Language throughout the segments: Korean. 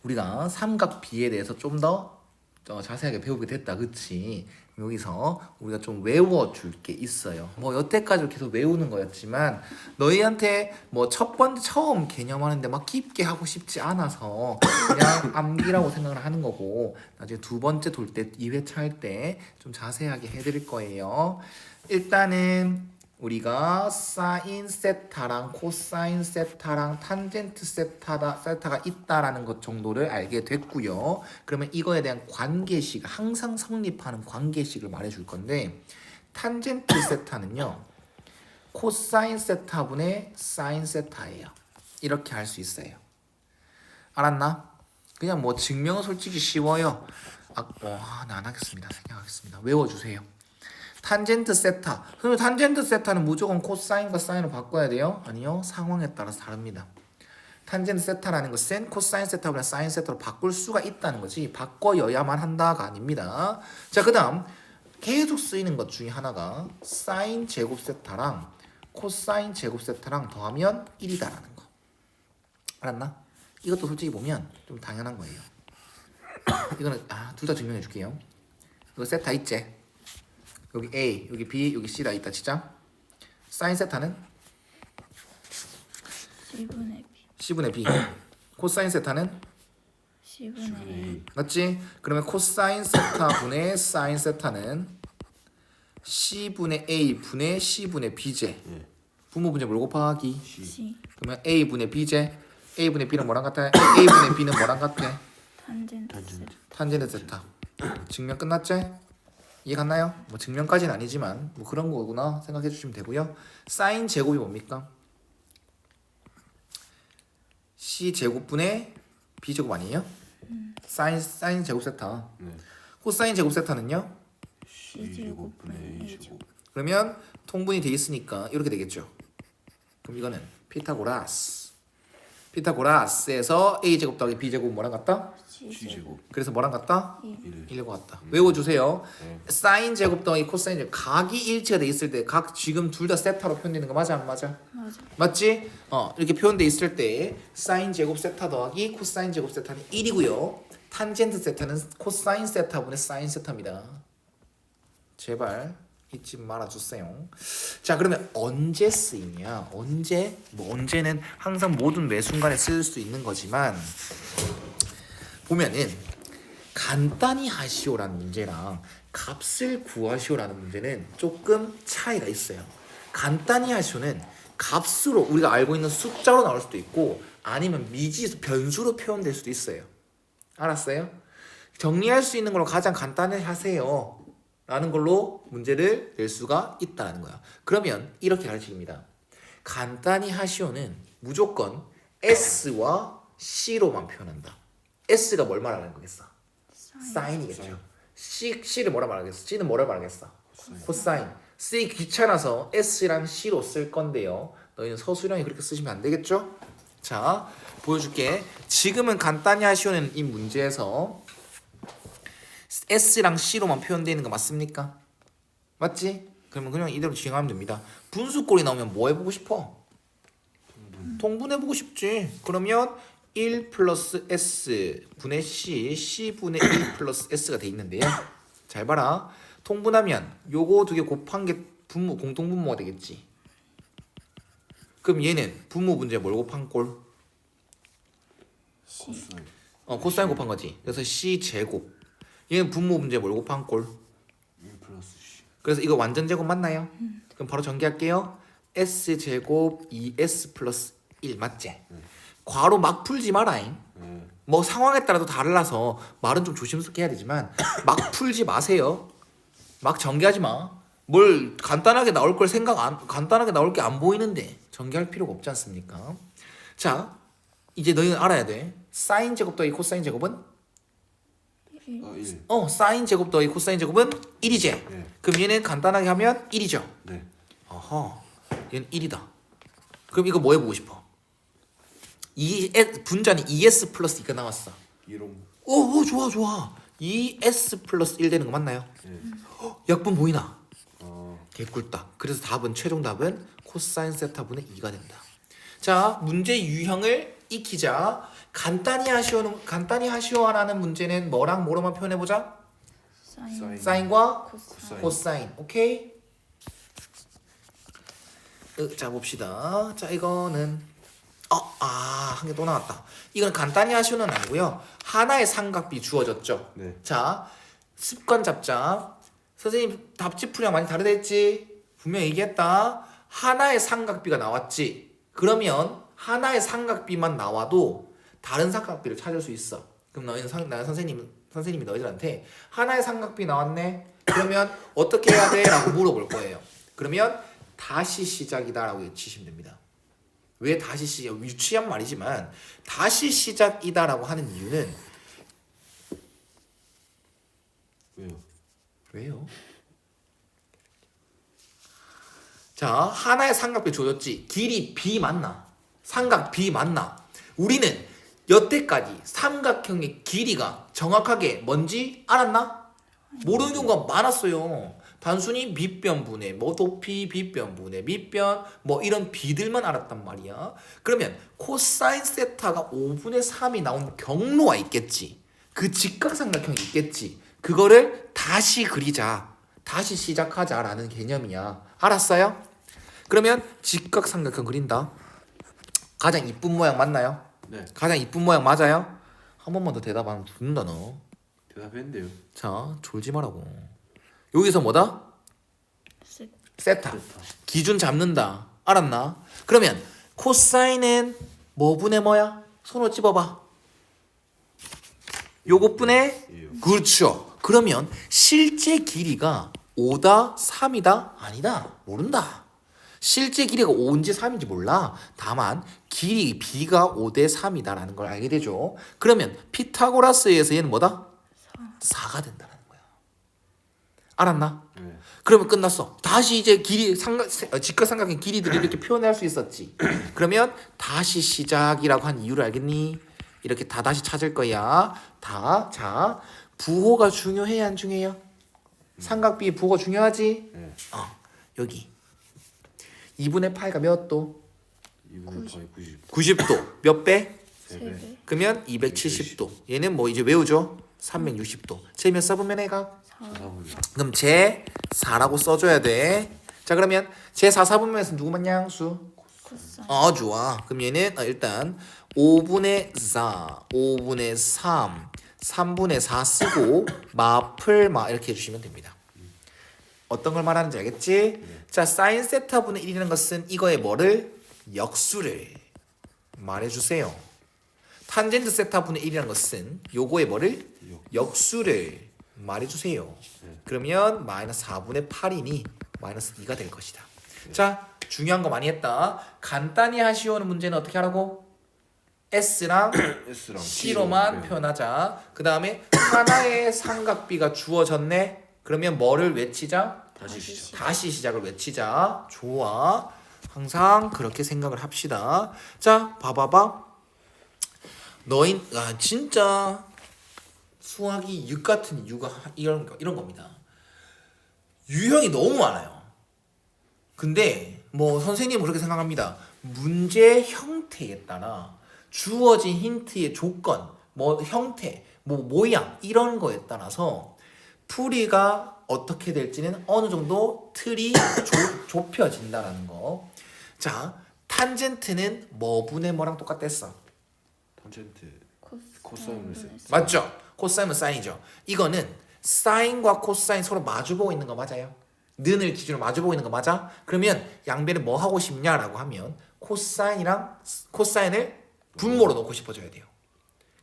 우리가 삼각 비에 대해서 좀 더 자세하게 배우게 됐다, 그치? 여기서 우리가 좀 외워줄 게 있어요. 뭐 여태까지 계속 외우는 거였지만 너희한테 뭐 첫 번째 처음 개념하는데 막 깊게 하고 싶지 않아서 그냥 암기라고 생각을 하는 거고, 나중에 두 번째 돌 때 2회차 할 때 좀 자세하게 해드릴 거예요. 일단은 우리가 사인 세타랑 코사인 세타랑 탄젠트 세타가 있다라는 것 정도를 알게 됐고요. 그러면 이거에 대한 관계식, 항상 성립하는 관계식을 말해줄 건데, 탄젠트 세타는요 코사인 세타분의 사인 세타예요. 이렇게 할 수 있어요. 알았나? 그냥 뭐 증명은 솔직히 쉬워요. 나 안 하겠습니다. 생략하겠습니다. 외워주세요. 탄젠트 세타. 그러면 탄젠트 세타는 무조건 코사인과 사인을 바꿔야 돼요? 아니요. 상황에 따라서 다릅니다. 탄젠트 세타라는 것은 코사인 세타보다 사인 세타로 바꿀 수가 있다는 거지, 바꿔여야만 한다가 아닙니다. 자, 그 다음 계속 쓰이는 것 중에 하나가 사인 제곱 세타랑 코사인 제곱 세타랑 더하면 1이다라는 거. 알았나? 이것도 솔직히 보면 좀 당연한 거예요. 이거는 둘 다 증명해 줄게요. 이거 세타 있지? 여기 A, 여기 B, 여기 C다 있다 치자. 사인 세타는 C분의 B. 코사인 세타는 C분의 A. 맞지? 그러면 코사인 세타분의 사인 세타는 C분의 A 분의 C분의 B제. 분모 분자 뭘 곱하기? C. 그러면 A분의 B제. A분의 B는 뭐랑 같아? A분의 B는 뭐랑 같아? 탄젠트 세타. 증명 끝났지? 이해 갔나요? 뭐 증명까지는 아니지만 뭐 그런 거구나 생각해 주시면 되고요. 사인 제곱이 뭡니까? C 제곱분의 B 제곱 아니에요? 사인 제곱 세타. 코사인 제곱 세타는요? C 제곱분의 A 제곱. 그러면 통분이 돼 있으니까 이렇게 되겠죠. 그럼 이거는 피타고라스에서 A 제곱 더하기 B 제곱 뭐랑 같다? C 제곱. 그래서 뭐랑 같다? 1. 1과 같다. 외워주세요. 사인 제곱 더하기 코사인 제곱, 각이 일치가 돼 있을 때 각 지금 둘 다 세타로 표현되는 거 맞아 안 맞아? 맞아. 맞지? 이렇게 표현돼 있을 때 사인 제곱 세타 더하기 코사인 제곱 세타는 1이고요. 탄젠트 세타는 코사인 세타분의 사인 세타입니다. 제발 잊지 말아주세요. 자, 그러면 언제 쓰이냐? 언제는 항상 모든 매 순간에 쓸 수 있는 거지만, 보면은 간단히 하시오라는 문제랑 값을 구하시오라는 문제는 조금 차이가 있어요. 간단히 하시오는 값으로 우리가 알고 있는 숫자로 나올 수도 있고 아니면 미지수 변수로 표현될 수도 있어요. 알았어요? 정리할 수 있는 걸로 가장 간단히 하세요 라는 걸로 문제를 낼 수가 있다는 거야. 그러면 이렇게 가르칩니다. 간단히 하시오는 무조건 S와 C로만 표현한다. S가 뭘 말하는 거겠어? 사인이겠죠. C를 뭐라 말하겠어? C는 뭐라 말하겠어? 코사인. C 귀찮아서 S랑 C로 쓸 건데요. 너희는 서술형이 그렇게 쓰시면 안 되겠죠? 자, 보여줄게. 지금은 간단히 하시오는 이 문제에서 S랑 C로만 표현되어 있는 거 맞습니까? 맞지? 그러면 그냥 이대로 진행하면 됩니다. 분수꼴이 나오면 뭐 해보고 싶어? 통분해보고 싶지. 그러면 1 플러스 S 분의 C, C 분의 1 플러스 S가 돼 있는데요. 잘 봐라. 통분하면 요거 두 개 곱한 게 분모, 공통분모가 되겠지. 그럼 얘는 분모 분자에 뭘 곱한 꼴? C. 코사인 곱한 거지. 그래서 C 제곱. 얘는 분모 분자에 뭘 곱한 꼴? 1 플러스 C. 그래서 이거 완전 제곱 맞나요? 그럼 바로 전개할게요. S 제곱 2S 플러스 1 맞지? 괄호 막 풀지 마라잉. 뭐 상황에 따라도 달라서 말은 좀 조심스럽게 해야 되지만 막 풀지 마세요. 막 전개하지 마. 뭘 간단하게 나올 걸 간단하게 나올 게 안 보이는데 전개할 필요가 없지 않습니까? 자, 이제 너희는 알아야 돼. 사인 제곱 더하기 코사인 제곱은 1. 사인 제곱 더하기 코사인 제곱은 1이지. 네. 그럼 얘는 간단하게 하면 1이죠. 네. 어허, 얘는 1이다. 그럼 이거 뭐 해보고 싶어? 분자는 2S 플러스 2가 나왔어. 1호. 오, 좋아. 2S 플러스 1 되는 거 맞나요? 네. 약분 보이나? 어. 개꿀다. 그래서 최종 답은 코사인 세타분의 2가 된다. 자, 문제 유형을 익히자. 간단히 하시오라는 문제는 뭐랑 뭐로만 표현해 보자. 사인 사인과 코사인 코사인. 오케이. 자 봅시다. 자 이거는 한 개 또 나왔다. 이건 간단히 하시오는 아니고요. 하나의 삼각비 주어졌죠. 네. 자 습관 잡자. 선생님 답지풀이랑 많이 다르다 했지. 분명 얘기했다. 하나의 삼각비가 나왔지. 그러면 하나의 삼각비만 나와도 다른 삼각비를 찾을 수 있어. 그럼 너희는 나 선생님이 너희들한테 하나의 삼각비 나왔네. 그러면 어떻게 해야 돼? 라고 물어볼 거예요. 그러면 다시 시작이다라고 외치시면 됩니다. 왜 다시 시작? 유치한 말이지만 다시 시작이다라고 하는 이유는 왜요? 자, 하나의 삼각비 줘줬지. 길이 B 맞나? 삼각 B 맞나? 우리는 여태까지 삼각형의 길이가 정확하게 뭔지 알았나? 모르는 경우가 많았어요. 단순히 밑변분의 뭐 높이, 빗변분의 밑변 뭐 이런 비들만 알았단 말이야. 그러면 코사인 세타가 5분의 3이 나온 경로가 있겠지. 그 직각삼각형이 있겠지. 그거를 다시 그리자. 다시 시작하자라는 개념이야. 알았어요? 그러면 직각삼각형 그린다. 가장 이쁜 모양 맞나요? 네. 가장 이쁜 모양 맞아요? 한 번만 더 대답하면 죽는다 너. 대답했는데요. 자, 졸지 말라고. 여기서 뭐다? 세타. 기준 잡는다. 알았나? 그러면 코사인은 뭐분의 뭐야? 손으로 집어봐. 요것분의 예요. 그렇죠. 그러면 실제 길이가 5다, 3이다? 아니다. 모른다. 실제 길이가 5인지 3인지 몰라. 다만 길이 B가 5대 3이다라는 걸 알게 되죠. 그러면 피타고라스에서 얘는 뭐다? 4가 된다는 거야. 알았나? 네. 그러면 끝났어. 다시 이제 길이 직각삼각형 길이들을 이렇게 표현할 수 있었지. 그러면 다시 시작이라고 한 이유를 알겠니? 이렇게 다 다시 찾을 거야. 다. 자, 부호가 중요해 안 중요해요? 삼각비의 부호가 중요하지? 네. 여기 2분의 8가 몇 도? 2분의 8이 90. 90도. 몇 배? 3배. 그러면 270도. 얘는 뭐 이제 외우죠? 360도. 제 몇 써보면 애가? 4분의 그럼 제 4라고 써줘야 돼. 자 그러면 제 4, 4분면에서 누구 맞냐 항수? 코사인 좋아. 그럼 얘는 일단 5분의 4, 5분의 3, 3분의 4 쓰고 마플마 이렇게 해주시면 됩니다. 어떤 걸 말하는지 알겠지? 자 사인 세타 분의 1이라는 것은 이거의 뭐를? 역수를 말해주세요. 탄젠트 세타 분의 1이라는 것은 요거의 뭐를? 역수를 말해주세요. 그러면 마이너스 4분의 8이니 마이너스 2가 될 것이다. 자 중요한 거 많이 했다. 간단히 하시오는 문제는 어떻게 하라고? S랑 S랑 C로만 표현하자. 그 다음에 하나의 삼각비가 주어졌네. 그러면 뭐를 외치자? 다시 시작. 다시 시작을 외치자. 좋아. 항상 그렇게 생각을 합시다. 자 봐봐봐. 너희 진짜 수학이 육 같은 이유가 이런 겁니다. 유형이 너무 많아요. 근데 뭐 선생님은 그렇게 생각합니다. 문제 형태에 따라 주어진 힌트의 조건, 뭐 형태, 뭐 모양 이런 거에 따라서 풀이가 어떻게 될지는 어느 정도 틀이 좁혀진다라는 거. 자, 탄젠트는 뭐분의 뭐랑 똑같댔어? 탄젠트 코사인을 코사인을 세타. 맞죠? 코사인은 사인이죠. 이거는 사인과 코사인 서로 마주보고 있는 거 맞아요? 는을 기준으로 마주보고 있는 거 맞아? 그러면 양변에 뭐 하고 싶냐라고 하면 코사인을 분모로 놓고 싶어져야 돼요.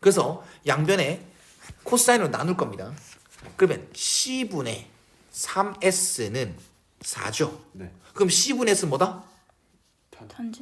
그래서 양변에 코사인으로 나눌 겁니다. 그러면 C분의 3S는 4죠. 네. 그럼 C분의 S는 뭐다? 탄젠트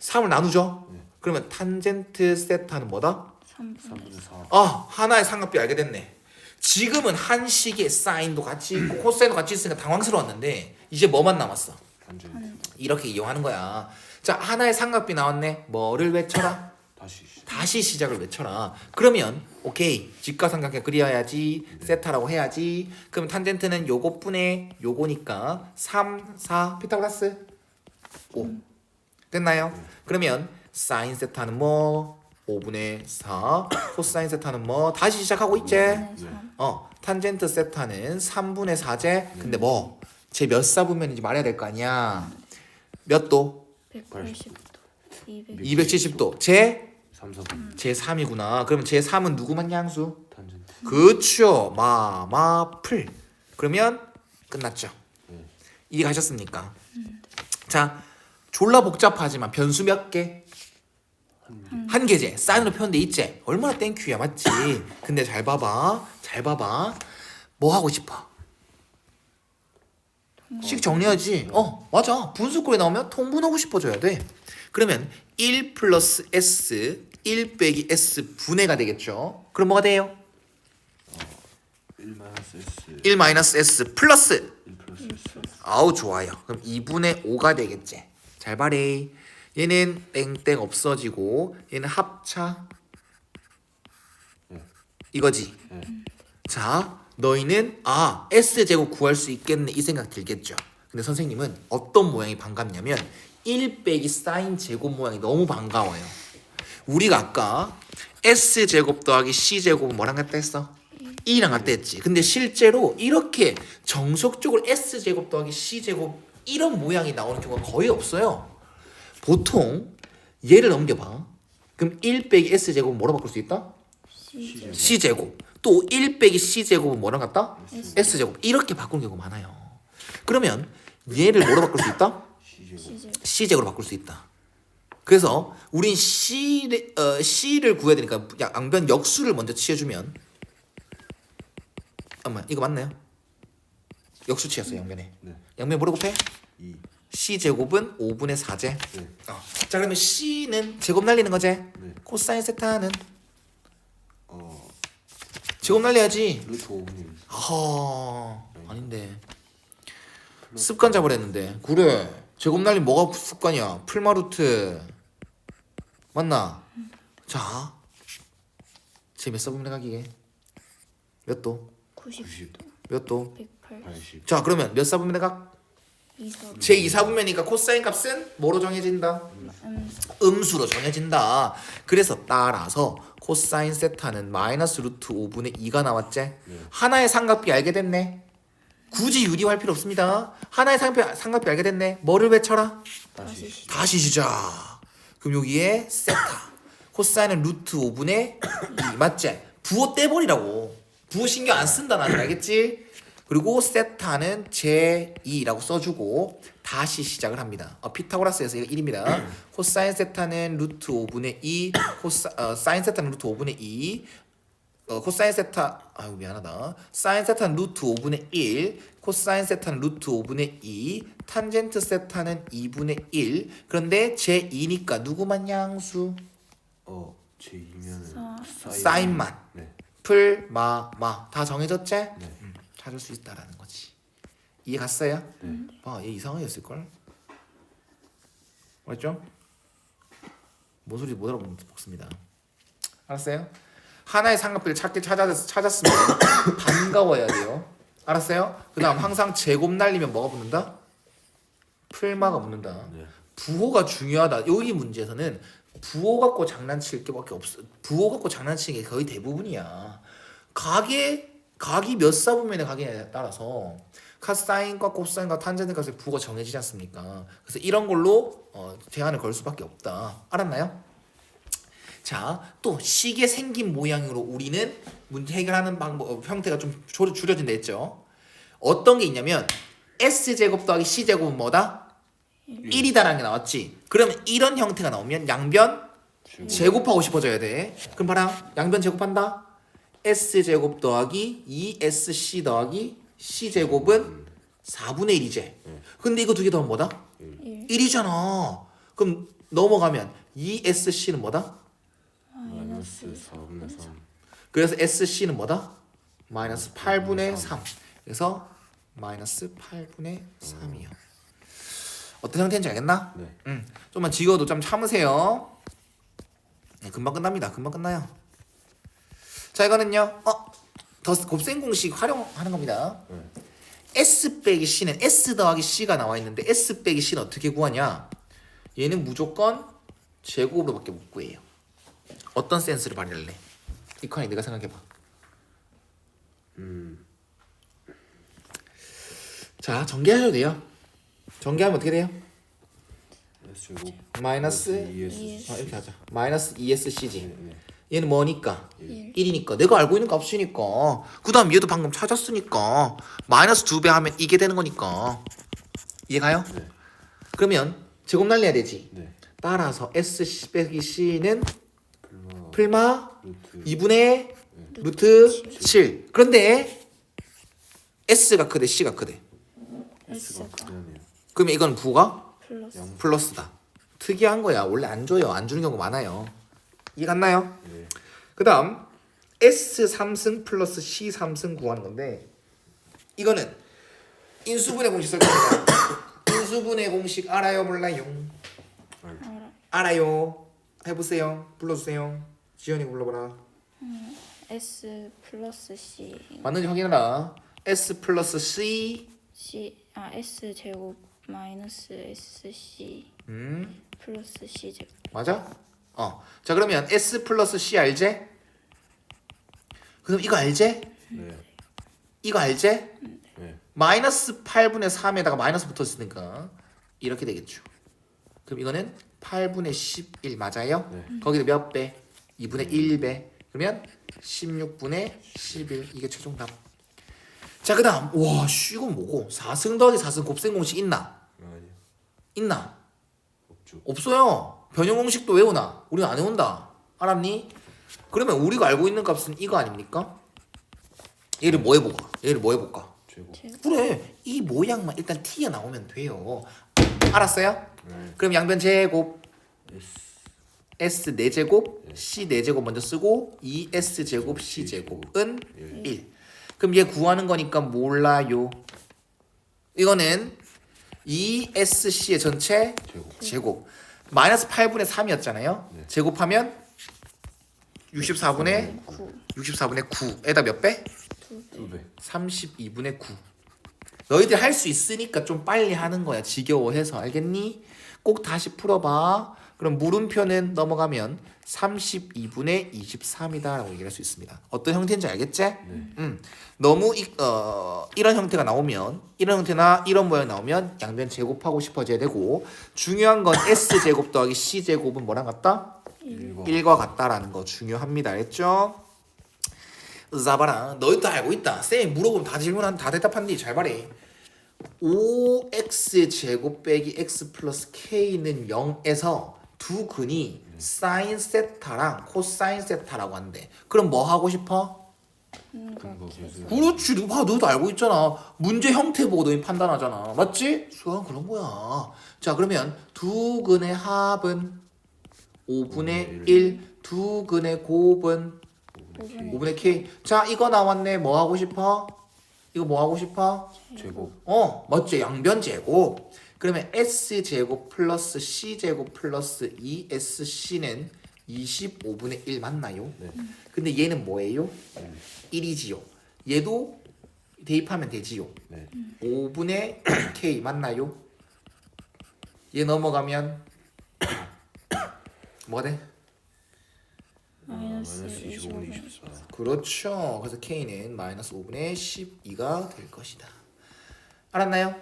3을 나누죠. 네. 그러면 탄젠트 세타는 뭐다? 3분의 3분의 4. 하나의 삼각비 알게 됐네. 지금은 한 식의 사인도 같이 있고 코사인도 같이 있으니까 당황스러웠는데 이제 뭐만 남았어? 탄젠트 이렇게 이용하는 거야. 자, 하나의 삼각비 나왔네. 뭐를 외쳐라? 다시 시작. 다시 시작을 외쳐라. 그러면 오케이. 직각삼각형 그려야지. 세타라고 해야지. 그럼 탄젠트는 요것분의 요거니까 3, 4 피타고라스 5. 됐나요? 그러면 사인 세타는 뭐? 5분의 4 코사인 세타는 뭐 다시 시작하고 있지? 네, 3. 탄젠트 세타는 3분의 4제. 근데 뭐 제 몇 사분면인지 말해야 될 거 아니야. 몇 도? 180도. 200. 270도. 제 3사분 제3이구나. 그러면 제3은 누구만 양수? 탄젠트 그쵸. 풀. 그러면 끝났죠. 네. 이해가셨습니까? 자, 졸라 복잡하지만 변수 몇 개? 한 개제. 사인으로 표현돼 있지? 얼마나 땡큐야, 맞지? 근데 잘 봐봐. 뭐 하고 싶어? 식 정리하지? 맞아. 분수꼴에 나오면 통분하고 싶어져야 돼. 그러면 1 플러스 S 1 빼기 S 분해가 되겠죠. 그럼 뭐가 돼요? 1 마이너스 S 1 마이너스 S 플러스 1 플러스 S 아우 좋아요. 그럼 2분의 5가 되겠지. 잘 봐래. 얘는 땡땡 없어지고 얘는 합차 네. 이거지. 네. 자, 너희는 S제곱 구할 수 있겠네 이 생각 들겠죠. 근데 선생님은 어떤 모양이 반갑냐면 1 빼기 사인 제곱 모양이 너무 반가워요. 우리가 아까 S제곱 더하기 C제곱은 뭐랑 같다 했어? 2랑 같다 했지. 근데 실제로 이렇게 정석적으로 S제곱 더하기 C제곱 이런 모양이 나오는 경우가 거의 없어요. 보통 얘를 넘겨봐. 그럼 1 빼기 S제곱은 뭐로 바꿀 수 있다? C제곱. C제곱. 또 1 빼기 C제곱은 뭐랑 같다? S. S제곱. 이렇게 바꾸는 경우가 많아요. 그러면 얘를 뭐로 바꿀 수 있다? C제곱 C제곱. C제곱으로 바꿀 수 있다. 그래서 우린 C를 구해야 되니까 양변 역수를 먼저 취해주면 이거 맞나요? 역수 취했어요 양변에. 네. 양변 뭐로 곱해? 2 C제곱은 5분의 4제. 네. 자 그러면 C는 제곱 날리는 거지? 네. 코사인 세타는 제곱 날려야지. 루트 5분의 2 아닌데 습관 잡으랬는데. 그래 제곱 날림 뭐가 습관이야? 풀마루트 맞나? 자 제 몇 사분의 각이게? 몇 도? 90도. 몇 도? 108. 80 자 그러면 몇 사분의 각? 2서. 제 2사분면이니까 코사인 값은 뭐로 정해진다? 음수로 정해진다. 그래서 따라서 코사인 세타는 마이너스 루트 5분의 2가 나왔지? 하나의 삼각비 알게 됐네. 굳이 유리할 필요 없습니다. 하나의 삼각비 알게 됐네. 뭐를 외쳐라? 다시 시작. 다시 시작. 그럼 여기에 세타 코사인은 루트 5분의 2 맞지? 부호 떼버리라고. 부호 신경 안 쓴다 나는 알겠지? 그리고 세타는 제2라고 써주고 다시 시작을 합니다. 피타고라스에서 이거 1입니다. 코사인 세타는 루트 5분의 2 사인 세타는 루트 5분의 2 코사인 세타 아이고 미안하다. 사인 세타는 루트 5분의 1 코사인 세타는 루트 5분의 2 탄젠트 세타는 2분의 1 그런데 제2니까 누구만 양수? 제2면은 사인만 네. 풀 다 정해졌지? 네. 찾을 수 있다라는 거지. 이해 갔어요? 네. 얘 이상하게 걸. 맞죠? 뭔 소리 못 알아먹습니다. 알았어요? 하나의 삼각비를 찾았으면 반가워야 돼요. 알았어요? 그 다음 항상 제곱 날리면 뭐가 붙는다? 풀마가 붙는다. 네. 부호가 중요하다. 여기 문제에서는 부호 갖고 장난칠 게밖에 없어. 부호 갖고 장난치는 게 거의 대부분이야. 각이 몇 사분면의 각에 따라서 카사인과 코사인과 탄젠트 값의 부호가 정해지지 않습니까? 그래서 이런 걸로 제한을 걸 수밖에 없다. 알았나요? 자, 또 식의 생긴 모양으로 우리는 문제 해결하는 방법 형태가 좀 줄여진다 했죠. 어떤 게 있냐면 S제곱 더하기 C제곱은 뭐다? 1이다라는 게 나왔지. 그러면 이런 형태가 나오면 양변 제곱하고 싶어져야 돼. 그럼 봐라. 양변 제곱한다. S제곱 더하기 2SC 더하기 C제곱은 4분의 1이지. 근데 이거 두 개 더하면 뭐다? 1. 1이잖아. 그럼 넘어가면 2SC는 뭐다? 마이너스 4분의 3 그래서 SC는 뭐다? 마이너스 8분의 3. 그래서 마이너스 8분의 3이요. 어떤 형태인지 알겠나? 네. 좀만 지워도 좀 참으세요. 네, 금방 끝납니다. 금방 끝나요. 자 이거는요. 더 곱셈 공식 활용하는 겁니다. 네. S 빼기 C는 S 더하기 C가 나와 있는데 S 빼기 C는 어떻게 구하냐? 얘는 무조건 제곱으로밖에 못 구해요. 어떤 센스를 발휘할래? 이코니 네가 생각해봐. 자, 전개하셔도 돼요. 전개하면 어떻게 돼요? S제곱 마이너스 ES 이렇게 하자. 마이너스 ESC지. 네. 얘는 뭐니까? 1 1이니까 내가 알고 있는 값이니까. 그 다음 얘도 방금 찾았으니까 마이너스 2배 하면 이게 되는 거니까. 이해가요? 네. 그러면 제곱 날려야 되지. 네. 따라서 SC 빼기 C는 풀마 풀마 루트 2분의 루트 7. 그런데 S가 크대 C가 크대. S가 크다네요. 그러면 이건 부가 플러스 플러스다. 특이한 거야. 원래 안 줘요. 안 주는 경우 많아요. 이해 갔나요? 네. 그 다음 S 3승 플러스 C 3승 구하는 건데 이거는 인수분해 공식 쓸 겁니다. 인수분해 공식 알아요 몰라요? 알아. 알아요. 해보세요. 불러주세요. 지연이 불러봐라. S 플러스 C 맞는지 확인해라. S 플러스 C S 제곱 마이너스 SC 플러스 C 제곱 맞아? 자 그러면 S 플러스 C 알지? 그럼 이거 알지? 네. 이거 알지? 네. 마이너스 8분의 3에다가 마이너스 붙었으니까 이렇게 되겠죠. 그럼 이거는 8분의 11 맞아요? 네. 거기다 몇 배? 2분의 1배. 그러면 16분의 11 이게 최종 답. 자 그다음 와 이건 뭐고? 4승 더하기 4승 곱셈 공식 있나? 아니요. 있나? 없죠. 없어요. 변형 공식도 외우나? 우리는 안 외운다. 알았니? 그러면 우리가 알고 있는 값은 이거 아닙니까? 얘를 뭐 해볼까? 얘를 뭐 해볼까? 제곱. 제곱 그래 이 모양만 일단 T에 나오면 돼요. 알았어요? 네. 그럼 양변 제곱 S S 4제곱 C 4제곱 먼저 쓰고 2S 제곱 C 제곱은 1. 그럼 얘 구하는 거니까 몰라요. 이거는 2SC의 전체 제곱. 제곱 마이너스 8분의 3이었잖아요. 네. 제곱하면 64분의 9 9에다 몇 배? 2배. 32분의 9. 너희들 할 수 있으니까 좀 빨리 하는 거야. 지겨워해서. 알겠니? 꼭 다시 풀어봐. 그럼 물음표는 넘어가면 32분의 23이다 라고 얘기할 수 있습니다. 어떤 형태인지 알겠지? 너무 이런 형태가 나오면 이런 형태나 이런 모양 나오면 양변 제곱하고 싶어져야 되고 중요한 건 S제곱 더하기 C제곱은 뭐랑 같다? 1과 같다라는 거 중요합니다. 알겠죠? 자봐라 너희도 알고 있다. 쌤이 물어보면 다 질문한 다 대답한디 잘 봐래. 5x 제곱 빼기 x 플러스 k는 0에서 두 근이 사인 세타랑 코사인 세타라고 한대. 그럼 뭐 하고 싶어? 근거 계수. 그렇지. 너도 알고 있잖아. 문제 형태 보고 너희 판단하잖아. 맞지? 수학 그런 거야. 자 그러면 두 근의 합은 5분의 1, 두 근의 곱은 5분의 k. 자 이거 나왔네. 뭐 하고 싶어? 이거 뭐 하고 싶어? 제곱. 맞지? 양변 제곱. 그러면 S제곱 플러스 C제곱 플러스 2SC는 25분의 1 맞나요? 네. 근데 얘는 뭐예요? 1이지요. 얘도 대입하면 되지요. 네. 5분의 K 맞나요? 얘 넘어가면 뭐가 돼? 마이너스 25분의 25분 24. 그렇죠. 그래서 K는 마이너스 5분의 12가 될 것이다. 알았나요?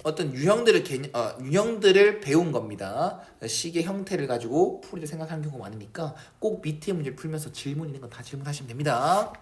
어떤 유형들을 배운 겁니다. 식의 형태를 가지고 풀이를 생각하는 경우가 많으니까 꼭 밑에 문제를 풀면서 질문 있는 건 다 질문하시면 됩니다.